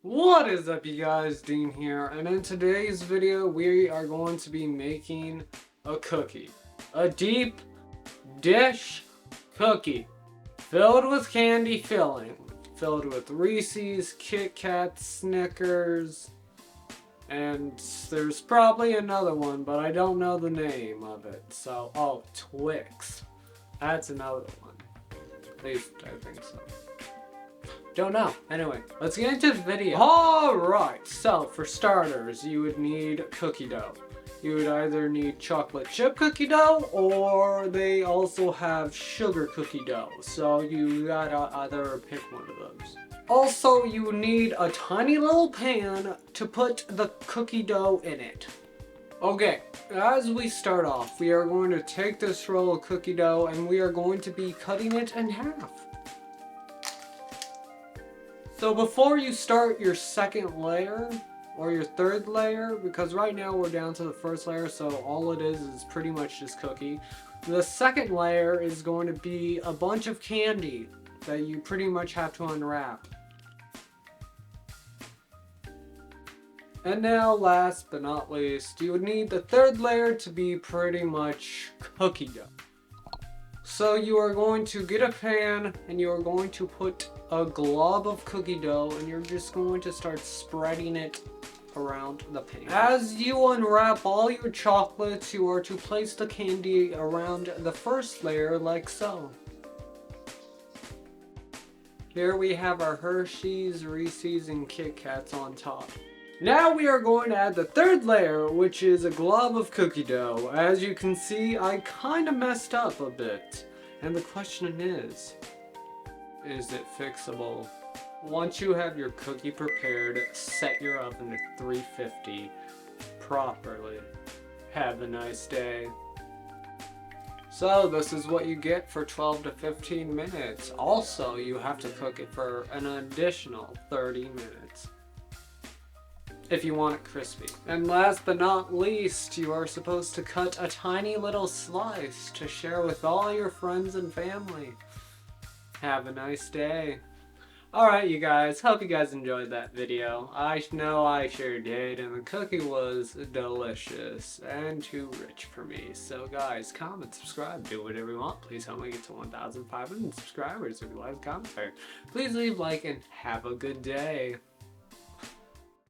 What is up, you guys? Dean here, and in today's video we are going to be making a cookie. A deep dish cookie filled with candy filling, filled with Reese's, Kit Kats, Snickers, and there's probably another one, but I don't know the name of it. So, oh, Twix. That's another one. At least I think so. Don't know. Anyway, let's get into the video. Alright, so for starters, you would need cookie dough. You would either need chocolate chip cookie dough, or they also have sugar cookie dough. So you gotta either pick one of those. Also, you need a tiny little pan to put the cookie dough in it. Okay, as we start off, we are going to take this roll of cookie dough and we are going to be cutting it in half. So before you start your second layer, or your third layer, because right now we're down to the first layer, so all it is pretty much just cookie. The second layer is going to be a bunch of candy that you pretty much have to unwrap. And now, last but not least, you would need the third layer to be pretty much cookie dough. So you are going to get a pan and you are going to put a glob of cookie dough and you're just going to start spreading it around the pan. As you unwrap all your chocolates, you are to place the candy around the first layer like so. Here we have our Hershey's, Reese's, and Kit Kats on top. Now we are going to add the third layer, which is a glob of cookie dough. As you can see, I kind of messed up a bit. And the question is it fixable? Once you have your cookie prepared, set your oven to 350 properly. Have a nice day. So this is what you get for 12 to 15 minutes. Also, you have to cook it for an additional 30 minutes. If you want it crispy. And last but not least, you are supposed to cut a tiny little slice to share with all your friends and family. Have a nice day. Alright, you guys, hope you guys enjoyed that video. I know I sure did, and the cookie was delicious and too rich for me. So guys, comment, subscribe, do whatever you want. Please help me get to 1,500 subscribers. If you like the commentary, please leave a like and have a good day.